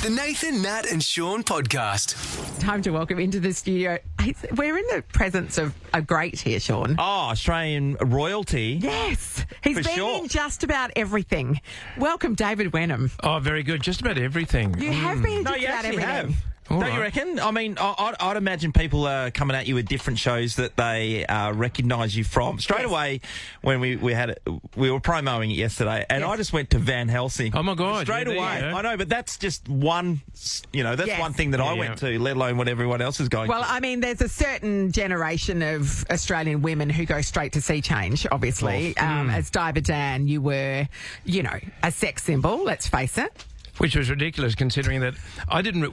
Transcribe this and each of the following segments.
The Nathan, Nat and Shaun podcast. Time to welcome into the studio. We're in the presence of a great here, Shaun. Oh, Australian royalty. Yes. He's For been sure. in just about everything. Welcome, David Wenham. Oh, very good. Just about everything. You have been in No, just you about actually everything. have. All Don't you right. reckon? I mean, I'd imagine people are coming at you with different shows that they recognise you from. Straight Yes. away, when we were promoting it yesterday, and Yes. I just went to Van Helsing. Oh, my God. Straight Yeah, there away. you go. I know, but that's just one, that's Yes. one thing that I Yeah, went to, let alone what everyone else is going Well, to. I mean, there's a certain generation of Australian women who go straight to sea change, obviously. As Diver Dan, you were, a sex symbol, let's face it. Which was ridiculous considering that I didn't,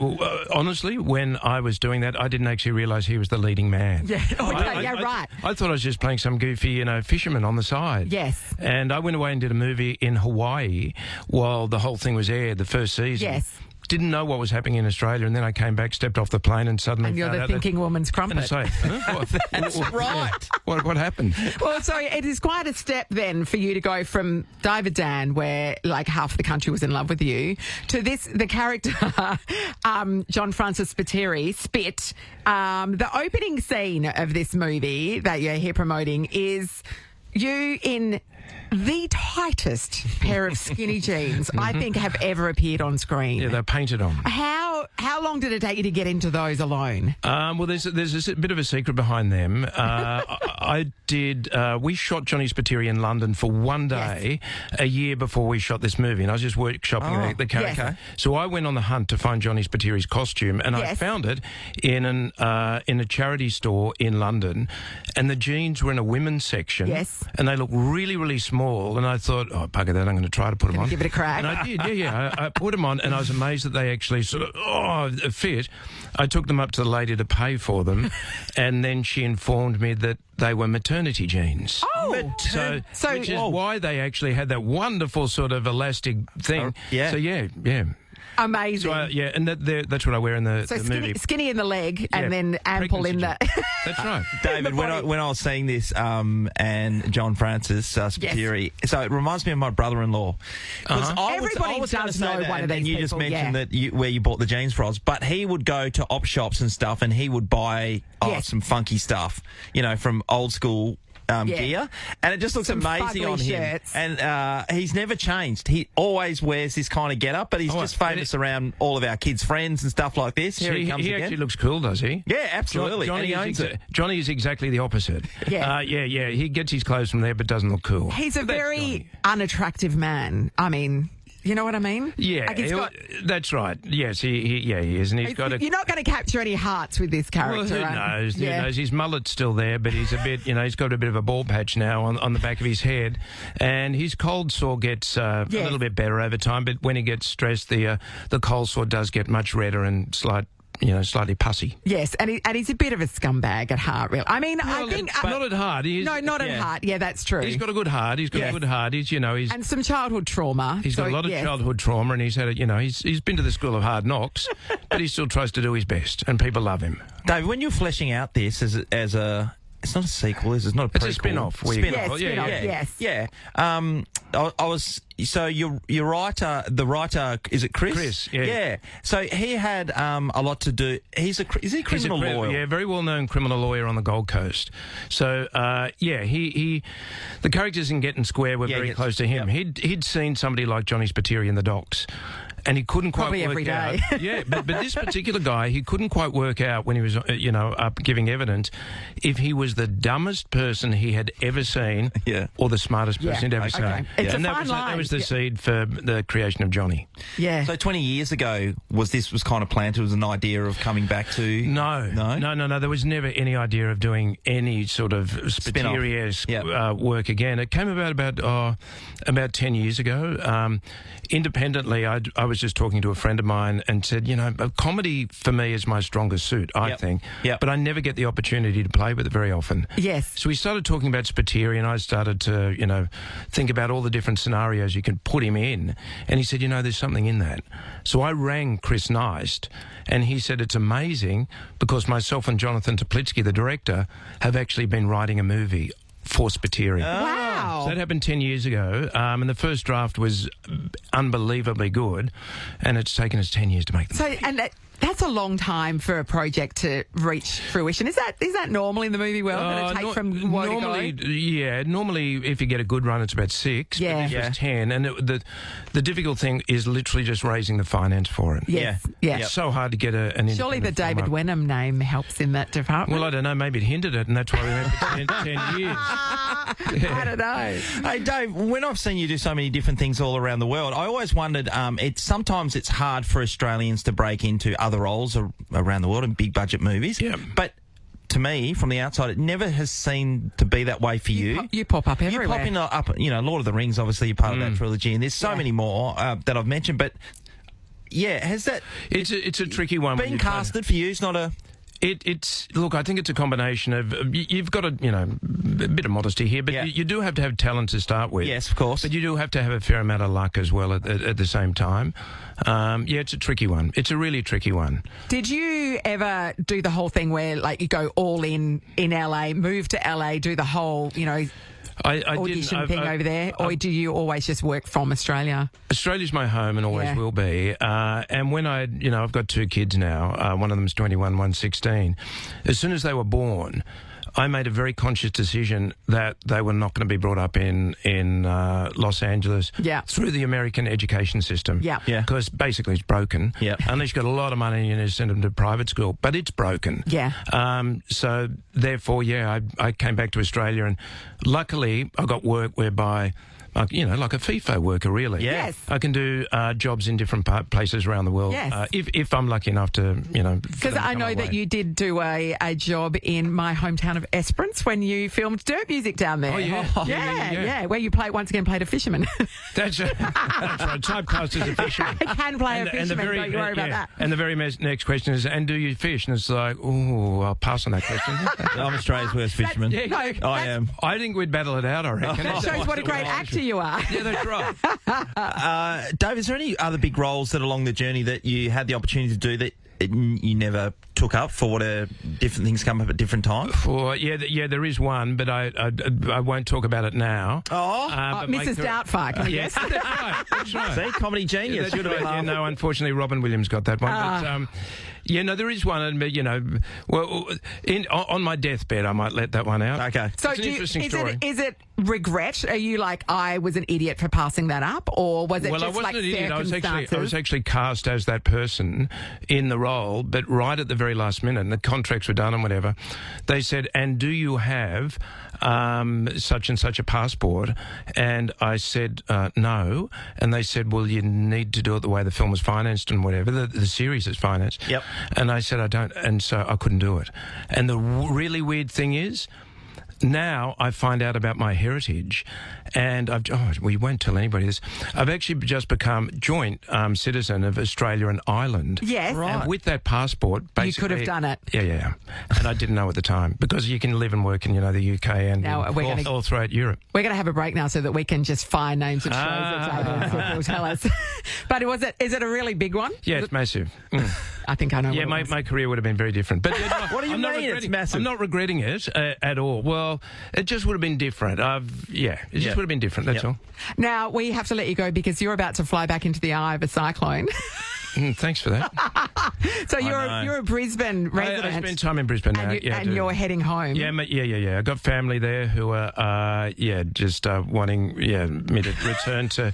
honestly, when I was doing that, I didn't actually realise he was the leading man. Yeah, okay, right. I thought I was just playing some goofy, fisherman on the side. Yes. And I went away and did a movie in Hawaii while the whole thing was aired, the first season. Yes. Didn't know what was happening in Australia, and then I came back, stepped off the plane, and suddenly And you're found the out thinking woman's that, and I crumpet. say, huh? What? That's right. What happened? Well, so it is quite a step then for you to go from Diver Dan, where like half the country was in love with you, to the character John Francis Spiteri, Spit. The opening scene of this movie that you're here promoting is you in the tightest pair of skinny jeans I think have ever appeared on screen. Yeah, they're painted on. How long did it take you to get into those alone? Well, there's a bit of a secret behind them. We shot Johnny Spiteri in London for one day a year before we shot this movie, and I was just workshopping the character. Yes. So I went on the hunt to find Johnny Spiteri's costume, and I Yes. found it in a charity store in London, and the jeans were in a women's section. Yes. And they looked really, really small, and I thought, oh, bugger that, I'm going to try to put them on. give it a crack? And I did, yeah. I put them on, and I was amazed that they actually sort of, fit. I took them up to the lady to pay for them, and then she informed me that they were maternity jeans. Oh, So which is why they actually had that wonderful sort of elastic thing. yeah. So, yeah. amazing. So, and that's what I wear in the So movie. skinny in the leg Yeah, and then ample in the... pregnancy That's right. David, when I was seeing this, and John Francis Spiteri, so it reminds me of my brother-in-law. 'Cause Everybody I was gonna does say know that, one of and then these you just people, mentioned yeah. that where you bought the jeans from, but he would go to op shops and stuff, and he would buy Yes. some funky stuff, from old school. Gear, and it just looks Some amazing fugly on him. shirts. And he's never changed. He always wears this kind of get-up, but he's just famous around all of our kids' friends and stuff like this. Here he comes he again. actually looks cool, does he? Yeah, absolutely. And he owns it. Johnny is exactly the opposite. Yeah. Yeah. He gets his clothes from there, but doesn't look cool. He's a But that's very Johnny. unattractive man. I mean, you know what I mean? Yeah, Like that's right. Yes, he is, and he's got a. You're not going to capture any hearts with this character, Well, who right? knows? Yeah. Who knows? His mullet's still there, but he's a bit, he's got a bit of a bald patch now on the back of his head, and his cold sore gets a little bit better over time. But when he gets stressed, the cold sore does get much redder and slightly pussy. Yes, and he's a bit of a scumbag at heart, really. I mean, I think... but not at heart. no, not at heart. Yeah, that's true. He's got a good heart. He's got a good heart. He's and some childhood trauma. He's got a lot of childhood trauma, and he's had he's been to the school of hard knocks, but he still tries to do his best, and people love him. David, when you're fleshing out this as a... It's not a sequel, is it? It's not a prequel. It's a spin-off. Spin-off, yes. Yeah. I was... So the writer, is it Chris? Chris, yeah. Yeah. So he had a lot to do... Is he a criminal lawyer? Yeah, very well-known criminal lawyer on the Gold Coast. So, the characters in Getting Square were very close to him. Yep. He'd seen somebody like Johnny Spiteri in the docks, and he couldn't quite Probably work every day. out. Yeah, but this particular guy, he couldn't quite work out when he was, up giving evidence, if he was the dumbest person he had ever seen, or the smartest person he'd ever seen. It's a And fine line. that was the seed for the creation of Johnny. Yeah. So 20 years ago, was kind of planted? Was an idea of coming back to... No. There was never any idea of doing any sort of Spiteri-esque work again. It came about 10 years ago. Independently, I was just talking to a friend of mine and said, comedy for me is my strongest suit, I think. Yep. But I never get the opportunity to play with it very often. Yes. So we started talking about Spiteri, and I started to, think about all the different scenarios you can put him in. And he said, there's something in that. So I rang Chris Neist, and he said it's amazing because myself and Jonathan Toplitsky, the director, have actually been writing a movie for Spiteri. Wow. So that happened 10 years ago, and the first draft was unbelievably good, and it's taken us 10 years to make them. So, and that's a long time for a project to reach fruition. Is that normal in the movie world? That it take from what normally, to go? yeah. Normally, if you get a good run, it's about 6. Yeah. But this was 10, and the difficult thing is literally just raising the finance for it. Yes. Yeah. It's so hard to get an Surely the independent film David up. Wenham name helps in that department. Well, I don't know. Maybe it hindered it, and that's why we went for 10 years. I don't know. Hey, Dave, when I've seen you do so many different things all around the world, I always wondered, sometimes it's hard for Australians to break into other roles around the world in big budget movies. Yeah. But to me, from the outside, it never has seemed to be that way for you. You pop up everywhere. You pop in Lord of the Rings, obviously, you're part of that trilogy, and there's so many more that I've mentioned, but yeah, has that... It's a tricky one. Being casted for you is not a... Look, I think it's a combination of you've got a bit of modesty here, but you do have to have talent to start with. Yes, of course. But you do have to have a fair amount of luck as well at the same time. It's a tricky one. It's a really tricky one. Did you ever do the whole thing where, like, you go all in LA, move to LA, do the whole, audition thing over there, or do you always just work from Australia? Australia's my home and always will be. And when I've got 2 kids now. One of them's 21, one's 16. As soon as they were born, I made a very conscious decision that they were not going to be brought up in Los Angeles through the American education system. Yeah. Because basically it's broken. Yeah. Unless you've got a lot of money and you need to send them to private school. But it's broken. Yeah. So therefore, I came back to Australia, and luckily I got work whereby... like a FIFO worker, really. Yes. I can do jobs in different places around the world. Yes. If I'm lucky enough to, Because I know that you did do a job in my hometown of Esperance when you filmed Dirt Music down there. Oh, yeah. Yeah, where you once again played a fisherman. That's right. Typecast as a fisherman. I can play a fisherman, don't you worry about that. And the very next question is, and do you fish? And it's like, I'll pass on that question. I'm Australia's worst fisherman. I am. I think we'd battle it out, I reckon. That shows what a great actor you are. Yeah, that's right. Dave, is there any other big roles that along the journey that you had the opportunity to do that you never took up for whatever different things come up at different times? There is one, but I won't talk about it now. Mrs. Doubtfire. Yes, that's right. See, comedy genius. That's right. No, unfortunately, Robin Williams got that one. But, there is one, on my deathbed, I might let that one out. Okay. So it's an interesting story. Is it regret? Are you like, I was an idiot for passing that up? Or was it I just wasn't like an idiot. circumstances? I was actually cast as that person in the role, but right at the very last minute, and the contracts were done and whatever, they said, and do you have such and such a passport? And I said, no. And they said, well, you need to do it the way the film is financed and whatever, the series is financed. Yep. And I said, I don't. And so I couldn't do it. And the really weird thing is, now I find out about my heritage, and we won't tell anybody this. I've actually just become joint citizen of Australia and Ireland. Yes. Right. And with that passport, basically... You could have done it. Yeah. And I didn't know at the time, because you can live and work in, the UK and all throughout Europe. We're going to have a break now so that we can just find names of shows that David will tell us. But is it a really big one? Yeah, it's massive. I think I know. Yeah, my career would have been very different. But what do you mean it's massive? I'm not regretting it at all. Well, it just would have been different. It just would have been different, that's all. Now, we have to let you go because you're about to fly back into the eye of a cyclone. Thanks for that. So you're a Brisbane resident. I spend time in Brisbane now. And you're heading home. Yeah. I've got family there who are, just wanting, me to return to,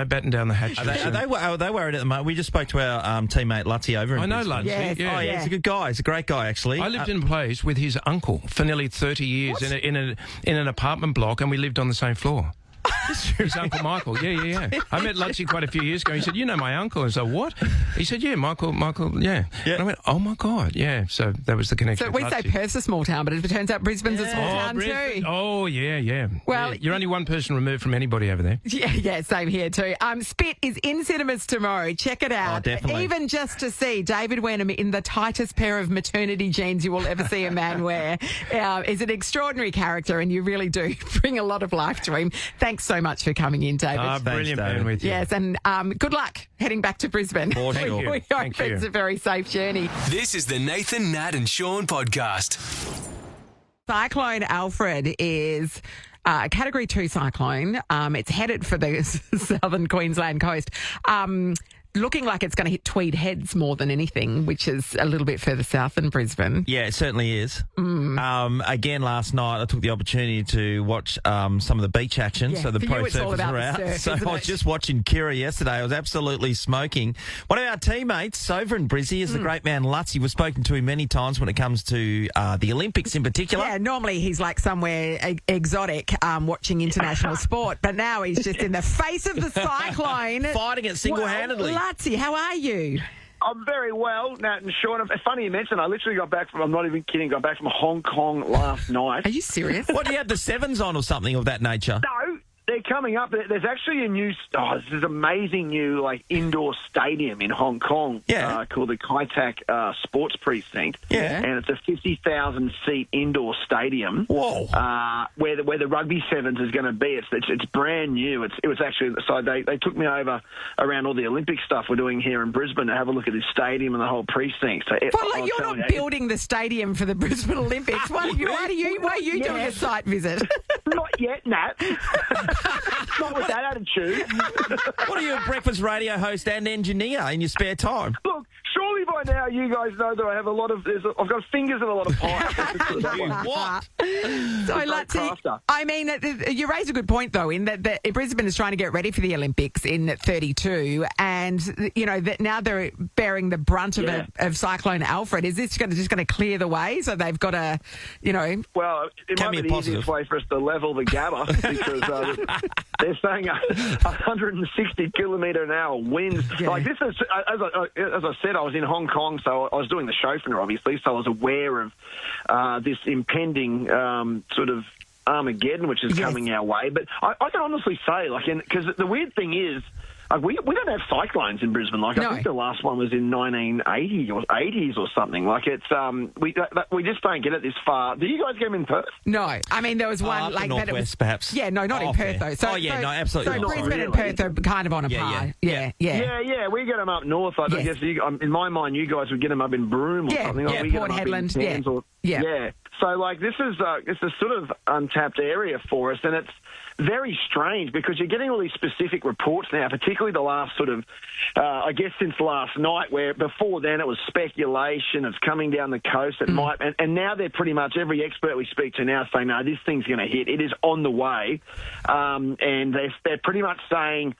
batten down the hatches. Are they worried at the moment? We just spoke to our teammate Luttsy over in I know Brisbane. Luttsy. Yes. He's a good guy. He's a great guy, actually. I lived in a place with his uncle for nearly 30 years in an apartment block, and we lived on the same floor. His Uncle Michael. Yeah. I met Luttsy quite a few years ago. He said, my uncle. And so, what? He said, Michael, yeah. And I went, oh, my God, yeah. So that was the connection. So we say Perth's a small town, but it turns out Brisbane's a small town too. Oh, yeah. Well, you're only one person removed from anybody over there. Yeah, same here too. Spit is in cinemas tomorrow. Check it out. Oh, definitely. Even just to see David Wenham in the tightest pair of maternity jeans you will ever see a man wear is an extraordinary character, and you really do bring a lot of life to him. Thanks so much for coming in, David. Brilliant David. being with you. Yes, and good luck heading back to Brisbane. For sure. We hope it's a very safe journey. This is the Nathan, Nat and Shaun podcast. Cyclone Alfred is a Category 2 cyclone. It's headed for the southern Queensland coast. Looking like it's going to hit Tweed Heads more than anything, which is a little bit further south than Brisbane. Yeah, it certainly is. Again, last night I took the opportunity to watch some of the beach action. Yeah, so the for pro you it's all surfers about are the out. surf, So isn't I was it? just watching Kira yesterday. I was absolutely smoking. One of our teammates over in Brizzy is the great man Luttsy. We've spoken to him many times when it comes to the Olympics in particular. Yeah, normally he's like somewhere exotic watching international sport, but now he's just in the face of the cyclone. Fighting it single-handedly. Well, Luttsy, how are you? I'm very well, Nat and Shaun. It's funny you mentioned, I literally got back from, I'm not even kidding, got back from Hong Kong last night. Are you serious? What, do you have the sevens on or something of that nature? No, they're coming up. There's actually a new, this is amazing new indoor stadium in Hong Kong called the Kai Tak Sports Precinct. Yeah. And it's a 50,000-seat indoor stadium. Whoa. Where the rugby sevens is going to be. It's brand new. It was actually, so they took me over around all the Olympic stuff we're doing here in Brisbane to have a look at this stadium and the whole precinct. So Well, you're not building the stadium for the Brisbane Olympics. Why are you doing a site visit? Not yet, Nat. Not with that attitude. What are you, a breakfast radio host and engineer in your spare time? Look, surely by now you guys know that I have I've got fingers in a lot of pies. What? So, Luttsy, I mean, you raise a good point, though, in that Brisbane is trying to get ready for the Olympics in 32, and, you know, that now they're bearing the brunt of Cyclone Alfred. Is this just going to clear the way? So they've got to, you know... Well, it might be the easiest way for us to level the Gabba, because they're saying 160 kilometre an hour winds. Yeah. Like this is, as I said, I was in Hong Kong, so I was doing the chauffeur, obviously, so I was aware of this impending sort of Armageddon, which is coming our way. But I can honestly say, because the weird thing is, we don't have cyclones in Brisbane. I think the last one was in 1980 or 80s or something. We just don't get it this far. Do you guys get them in Perth? No. I mean, there was one like that. Northwest, perhaps. Yeah, no, not in Perth, though. So, no, absolutely so not. Brisbane and Perth are kind of on a par. Yeah. We get them up north. I guess in my mind, you guys would get them up in Broome or something. Yeah, we get Port them up in Hedland. Cairns yeah. So, this is a sort of untapped area for us, and it's very strange because you're getting all these specific reports now, particularly the last sort of, I guess since last night, where before then it was speculation, it's coming down the coast, it might, and now they're pretty much, every expert we speak to now saying, no, this thing's going to hit, it is on the way, and they're pretty much saying,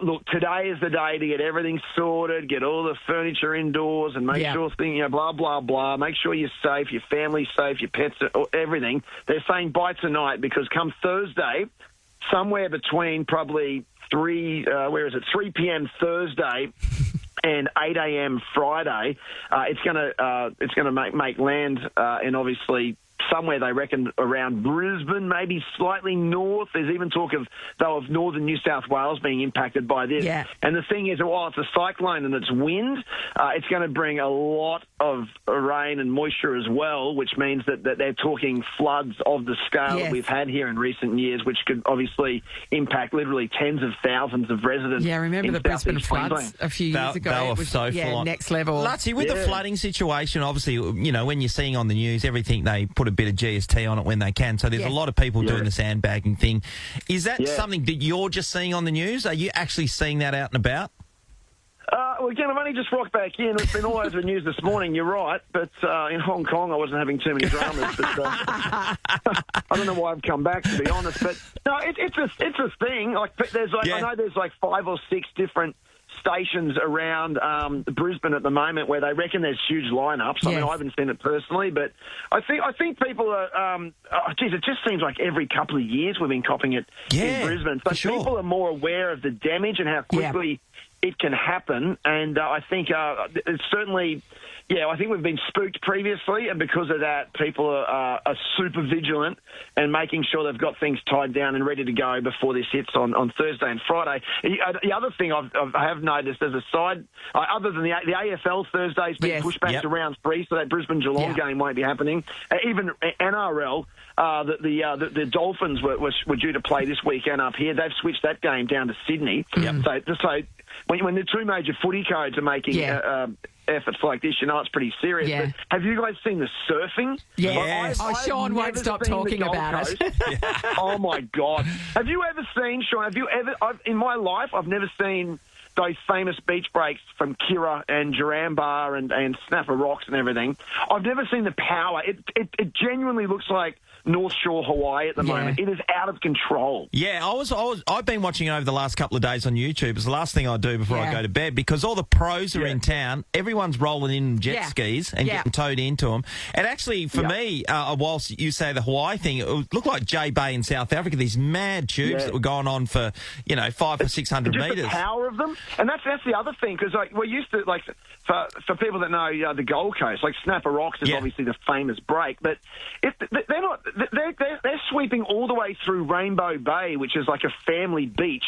look, today is the day to get everything sorted, get all the furniture indoors and make sure things, blah, blah, blah, make sure you're safe, your family's safe, your pets, everything. They're saying by tonight, because come Thursday, somewhere between probably 3 p.m. Thursday and 8 a.m. Friday, it's going to make land, and obviously somewhere they reckon around Brisbane, maybe slightly north. There's even talk of northern New South Wales being impacted by this. Yeah. And the thing is, while it's a cyclone and it's wind, it's going to bring a lot of rain and moisture as well, which means that they're talking floods of the scale that we've had here in recent years, which could obviously impact literally tens of thousands of residents. Yeah, remember the Brisbane floods a few years ago? They were so full on. Next level. Luttsy, with the flooding situation, obviously, you know, when you're seeing on the news, everything, they put a bit of GST on it when they can. So there's a lot of people doing the sandbagging thing. Is that something that you're just seeing on the news? Are you actually seeing that out and about? Well, again, I've only just rocked back in. It's been all over the news this morning, you're right. But in Hong Kong, I wasn't having too many dramas. But, I don't know why I've come back, to be honest. But, no, it's a thing. I know there's 5 or 6 different stations around Brisbane at the moment where they reckon there's huge lineups. I mean, I haven't seen it personally, but I think people are. It just seems like every couple of years we've been copping it in Brisbane. So people are more aware of the damage and how quickly it can happen. And I think it's certainly. Yeah, I think we've been spooked previously, and because of that, people are super vigilant and making sure they've got things tied down and ready to go before this hits on Thursday and Friday. The other thing I have noticed as a side, other than the AFL Thursday's been pushed back to round 3, so that Brisbane-Geelong game won't be happening. Even NRL, the Dolphins were due to play this weekend up here. They've switched that game down to Sydney. So when the two major footy codes are making efforts like this, you know it's pretty serious. Yeah. But have you guys seen the surfing? Yes. Sean won't stop talking about it. Oh, my God. Have you ever seen, Sean, in my life, I've never seen those famous beach breaks from Kira and Jaramba and Snapper Rocks and everything. I've never seen the power. It genuinely looks like North Shore Hawaii at the moment. It is out of control. Yeah, I've been watching it over the last couple of days on YouTube. It's the last thing I do before I go to bed because all the pros are in town. Everyone's rolling in jet skis and getting towed into them. And actually, for me, whilst you say the Hawaii thing, it looked like J Bay in South Africa. These mad tubes that were going on for 500 or 600 just metres. The power of them, and that's the other thing because we're used to for people that know the Gold Coast, like Snapper Rocks is obviously the famous break, but they're not. They're sweeping all the way through Rainbow Bay, which is like a family beach,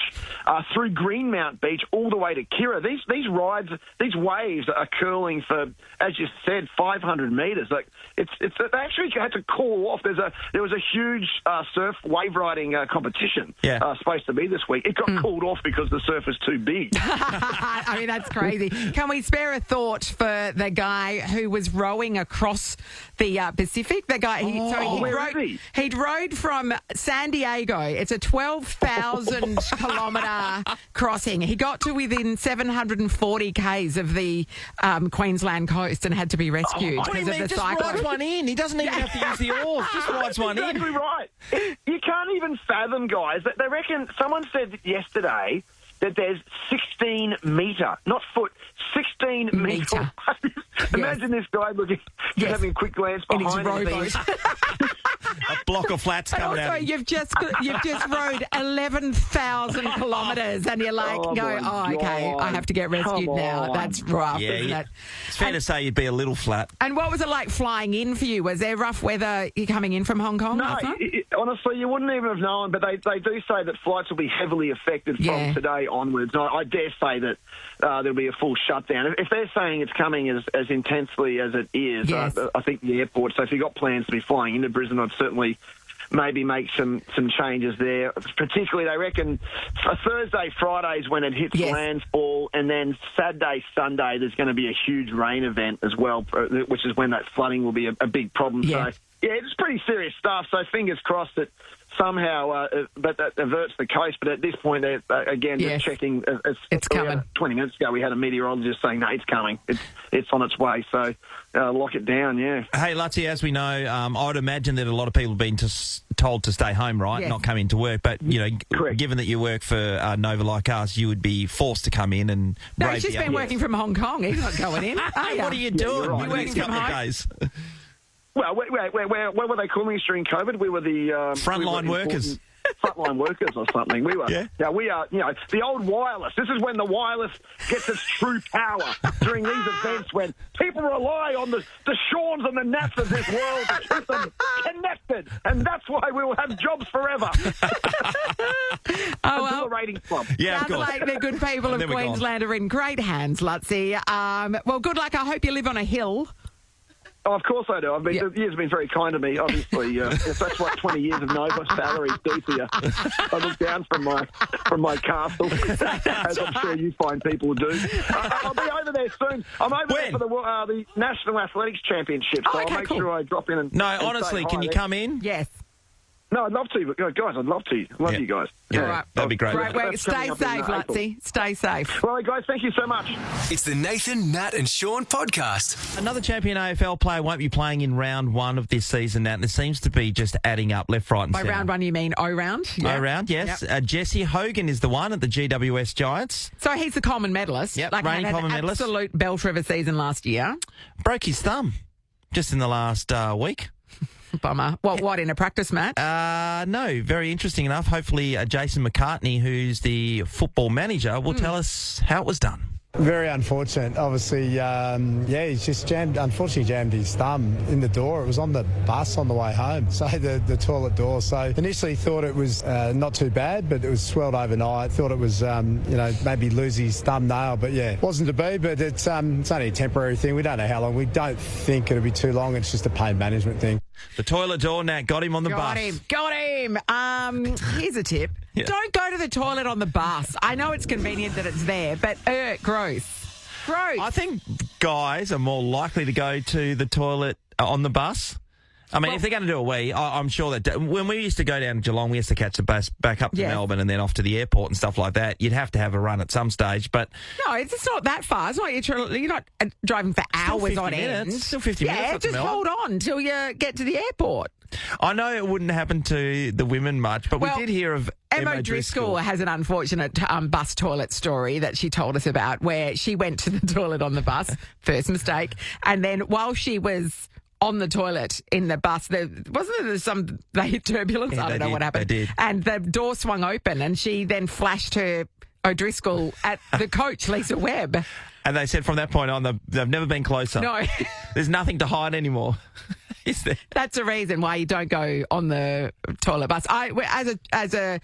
through Greenmount Beach, all the way to Kira. These rides, these waves are curling for, as you said, 500 metres. Like they actually had to call off. There was a huge surf wave riding competition supposed to be this week. It got called off because the surf was too big. I mean, that's crazy. Can we spare a thought for the guy who was rowing across the Pacific? The guy, he'd rowed from San Diego. It's a 12,000 kilometre crossing. He got to within 740 k's of the Queensland coast and had to be rescued because of the cyclone. Just rides one in. He doesn't even have to use the oars. Just rides one in. Exactly right. You can't even fathom, guys. They reckon someone said yesterday that there's 16 metre, not foot, 16 metre. Imagine this guy just having a quick glance behind him. A block of flats coming out. You've just rowed 11,000 kilometres, and you're like, okay, I have to get rescued now. That's rough, isn't it? It's fair to say you'd be a little flat. And what was it like flying in for you? Was there rough weather coming in from Hong Kong? No, honestly, you wouldn't even have known, but they do say that flights will be heavily affected from today onwards. I dare say that there'll be a full shutdown. If they're saying it's coming as intensely as it is, I think the airport, so if you've got plans to be flying into Brisbane, I'd certainly maybe make some changes there. Particularly, they reckon Thursday, Friday's when it hits landfall, and then Saturday, Sunday, there's going to be a huge rain event as well, which is when that flooding will be a big problem. Yeah. So, it's pretty serious stuff. So fingers crossed that somehow that averts the coast. But at this point, they're, again, just checking. It's coming. 20 minutes ago, we had a meteorologist saying, no, it's coming. It's on its way. So lock it down, Hey, Luttsy, as we know, I would imagine that a lot of people have been told to stay home, right? Yes. Not come into work. But, Correct. Given that you work for Nova like us, you would be forced to come in and No, he's just been working from Hong Kong. He's not going in. What are you doing? Right. You're working from home? Days. Well, what were they calling us during COVID? We were the frontline workers. Frontline workers or something. We were. Yeah, we are. The old wireless. This is when the wireless gets its true power during these events when people rely on the Shauns and the Nats of this world to keep them connected, and that's why we will have jobs forever. Until the ratings club. Yeah, Sounds like the good people of Queensland are in great hands, Luttsy. Well, good luck. I hope you live on a hill. Oh, of course I do. The years have been very kind to me, obviously. If that's what 20 years of Nova salaries do to you. I look down from my castle, as I'm sure you fine people do. I'll be over there soon. I'm over there for the National Athletics Championship, so I'll make sure I drop in and honestly, can you come in? Yes. No, I'd love to. Guys, I'd love to. Love you guys. Yeah, all right. That'd be great. Great work. Stay safe, Luttsy. Stay safe. Well, guys, thank you so much. It's the Nathan, Nat and Shaun podcast. Another champion AFL player won't be playing in round one of this season, Nat, and it seems to be just adding up left, right and centre. By round one, you mean O-round? Yeah. O-round, yes. Yep. Jesse Hogan is the one at the GWS Giants. So he's the Coleman medalist. Yep, reigning Coleman medalist. Absolute belter of a season last year. Broke his thumb just in the last week. Bummer. What, in a practice match? No, very interesting enough. Hopefully Jason McCartney, who's the football manager, will tell us how it was done. Very unfortunate. Obviously, he's just unfortunately jammed his thumb in the door. It was on the bus on the way home, so the toilet door. So initially thought it was not too bad, but it was swelled overnight. Thought it was, maybe lose his thumbnail, but wasn't to be. But it's only a temporary thing. We don't know how long. We don't think it'll be too long. It's just a pain management thing. The toilet door, Nat, got him on the bus. Got him. Here's a tip. Yeah. Don't go to the toilet on the bus. I know it's convenient that it's there, but gross. I think guys are more likely to go to the toilet on the bus? I mean, if they're going to do a wee, I'm sure that when we used to go down to Geelong, we used to catch the bus back up to Melbourne and then off to the airport and stuff like that. You'd have to have a run at some stage, but... No, it's just not that far. It's not, you're not driving for hours on end. Still 50 minutes. Yeah, just hold on till you get to the airport. I know it wouldn't happen to the women much, but we did hear of Emma Driscoll has an unfortunate bus toilet story that she told us about where she went to the toilet on the bus, first mistake, and then while she was on the toilet in the bus, they hit turbulence. I don't know what happened. They did. And the door swung open and she then flashed her O'Driscoll at the coach, Lisa Webb. And they said from that point on, they've never been closer. No. There's nothing to hide anymore. Is there? That's a reason why you don't go on the toilet bus. As a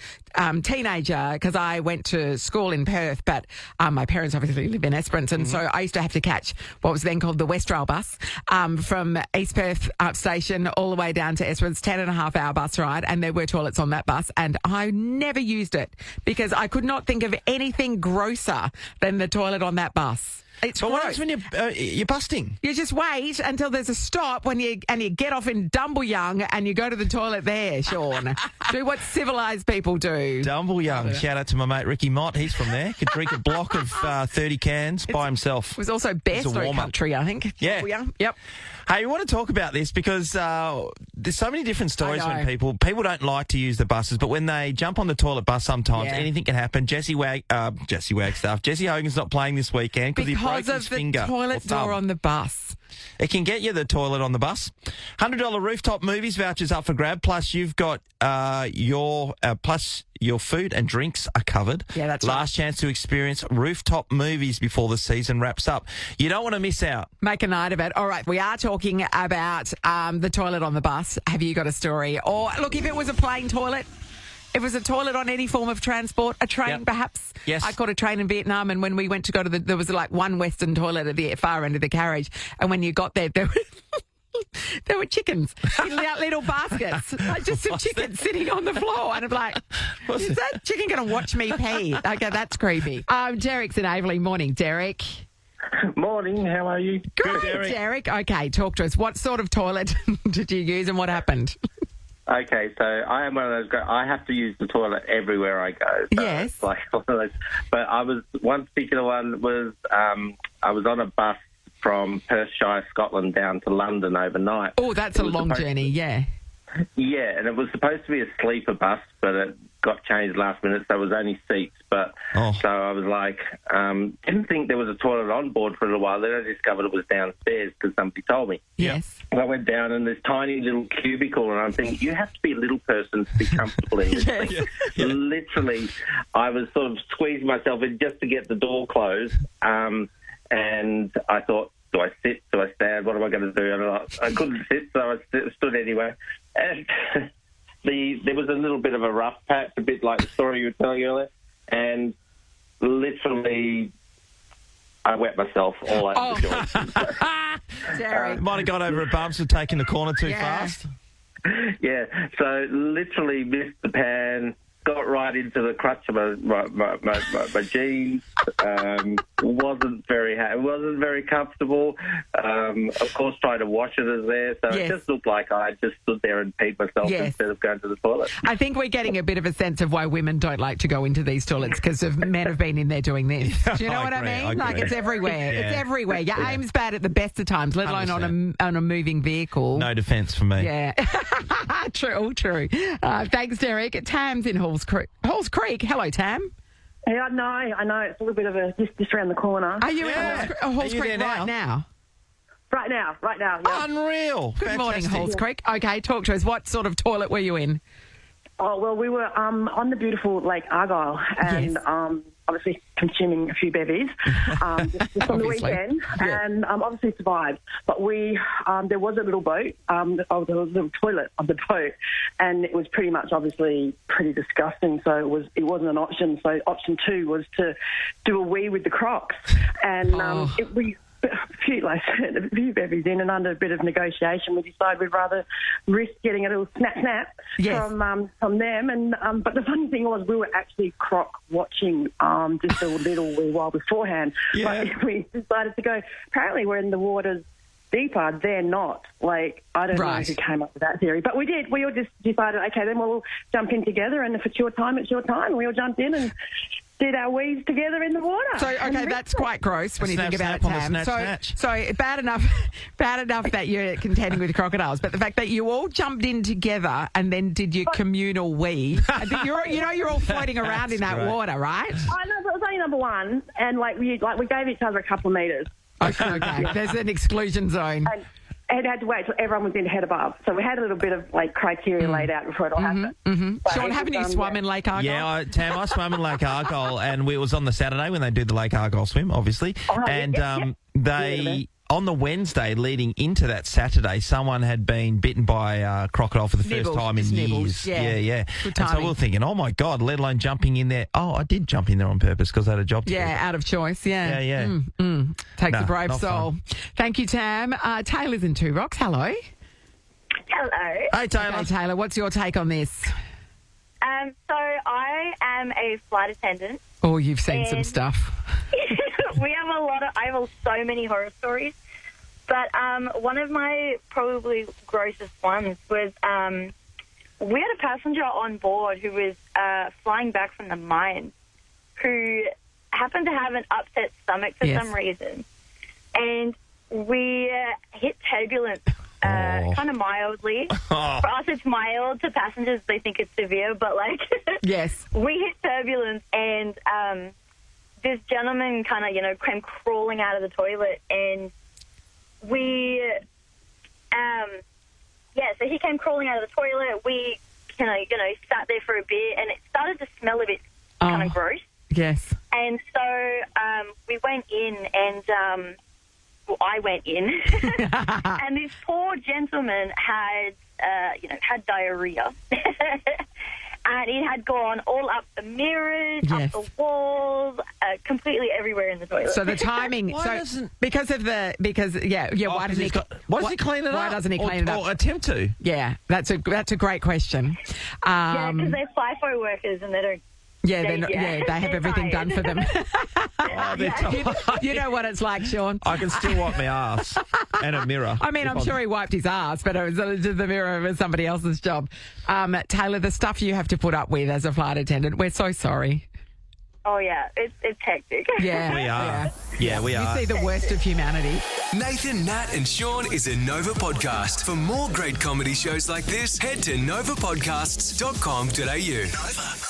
teenager, because I went to school in Perth, but my parents obviously live in Esperance, and so I used to have to catch what was then called the West Rail bus from East Perth station all the way down to Esperance, 10.5-hour bus ride, and there were toilets on that bus, and I never used it because I could not think of anything grosser than the toilet on that bus. It's but what happens when you're busting? You just wait until there's a stop and you get off in Dumbleyung and you go to the toilet there, Sean. Do what civilised people do. Dumbleyung. Shout out to my mate Ricky Mott. He's from there. Could drink a block of 30 cans by himself. It was also best for a country, I think. Yeah. Yep. Hey, we want to talk about this because there's so many different stories when people don't like to use the buses, but when they jump on the toilet bus sometimes, anything can happen. Jesse Hogan's not playing this weekend because he broke his finger. Because of the toilet door on the bus. It can get you the toilet on the bus. $100 rooftop movies vouchers up for grab. Plus, you've got your food and drinks are covered. Yeah, that's Last chance to experience rooftop movies before the season wraps up. You don't want to miss out. Make a night of it. All right, we are talking about the toilet on the bus. Have you got a story? Or, look, if it was a plain toilet, it was a toilet on any form of transport, a train perhaps. Yes. I caught a train in Vietnam, and when we went to go to there was like one Western toilet at the far end of the carriage, and when you got there were chickens in little baskets, like just some chickens sitting on the floor, and I'm like, is that chicken going to watch me pee? Okay, that's creepy. Derek's in Averley. Morning, Derek. Morning, how are you? Good, Derek. Okay, talk to us. What sort of toilet did you use and what happened? Okay, so I am one of those guys. I have to use the toilet everywhere I go. So yes. It's like one of those. But one particular one was, I was on a bus from Perthshire, Scotland, down to London overnight. Oh, that's a long journey, yeah. Yeah, and it was supposed to be a sleeper bus, but it got changed last minute, so it was only seats. But so I was like, didn't think there was a toilet on board for a little while. Then I discovered it was downstairs because somebody told me. Yes. And I went down in this tiny little cubicle, and I'm thinking, you have to be a little person to be comfortable in this thing. Literally, I was sort of squeezing myself in just to get the door closed, and I thought, do I sit? Do I stand? What am I going to do? And I couldn't sit, so I stood anyway. And there was a little bit of a rough patch, a bit like the story you were telling earlier, and literally I wet myself all over the joints. Might have got over a bump for taking the corner too fast. Yeah, so literally missed the pan, got right into the crutch of my jeans. Wasn't very comfortable. Of course, tried to wash it as there, so it just looked like I just stood there and peed myself instead of going to the toilet. I think we're getting a bit of a sense of why women don't like to go into these toilets because men have been in there doing this. Do you know what I mean? Like it's everywhere. Yeah. It's everywhere. Your aim's bad at the best of times, let alone on a moving vehicle. No defence for me. Yeah, true. All true. Thanks, Derek. Tam's in Halls Creek. Hello, Tam. Yeah, I know. It's a little bit of just around the corner. Are you in Halls Creek right now? Right now, yeah. Unreal. Good morning, Halls Creek. Okay, talk to us. What sort of toilet were you in? Oh, well, we were on the beautiful Lake Argyle and obviously consuming a few bevies just on the weekend and obviously survived. But there was a little boat, there was a little toilet on the boat, and it was pretty much obviously pretty disgusting, so it wasn't an option. So option 2 was to do a wee with the Crocs. And a few bevies in, and under a bit of negotiation, we decided we'd rather risk getting a little snap from them. And but the funny thing was, we were actually croc watching just a little while beforehand. Yeah. But we decided to go. Apparently, we're in the waters deeper. They're not. Like, I don't know who came up with that theory, but we did. We all just decided, okay, then we'll jump in together, and if it's your time, it's your time. We all jumped in and did our weaves together in the water. So, okay, that's quite gross when you think about it, Tam. So bad enough that you're contending with crocodiles, but the fact that you all jumped in together and then did your communal wee. You're all floating around in that water, right? I know, but it was only number one, and we gave each other a couple of metres. Okay. There's an exclusion zone. And had to wait till everyone was in head above. So we had a little bit of criteria laid out before it all happened. Sean, haven't you swum in Lake Argyle? Yeah, Tam, I swam in Lake Argyle, and it was on the Saturday when they do the Lake Argyle swim, obviously. They on the Wednesday leading into that Saturday, someone had been bitten by a crocodile for the first time in years. Yeah. Good and so we were thinking, oh my God, let alone jumping in there. Oh, I did jump in there on purpose because I had a job to do. Yeah, out of choice. Yeah. Takes a brave soul. Fun. Thank you, Tam. Taylor's in Two Rocks. Hello. Hello. Hey, Taylor. Okay, Taylor, what's your take on this? So I am a flight attendant. Oh, you've seen some stuff. I have so many horror stories, but one of my probably grossest ones was we had a passenger on board who was flying back from the mine who happened to have an upset stomach for some reason, and we hit turbulence kind of mildly. For us, it's mild. To passengers, they think it's severe, but yes, we hit turbulence, and this gentleman kind of, came crawling out of the toilet, and we, so he came crawling out of the toilet. We, sat there for a bit, and it started to smell a bit kind of gross. Yes. And so we went in, and I went in, and this poor gentleman had, had diarrhea. And it had gone all up the mirrors, up the walls, completely everywhere in the toilet. So the timing, why doesn't he clean it up? Why doesn't he clean it up? Or attempt to? Yeah, that's a great question. Because they're FIFO workers and they don't. Yeah, they have everything done for them. You know what it's like, Sean. I can still wipe my ass and a mirror. I mean, I'm sure he wiped his ass, but it was just the mirror was somebody else's job. Taylor, the stuff you have to put up with as a flight attendant, we're so sorry. Oh, yeah, it's hectic. Yeah, we are. Yeah, we are. You see the worst of humanity. Nathan, Nat and Sean is a Nova podcast. For more great comedy shows like this, head to novapodcasts.com.au. Nova.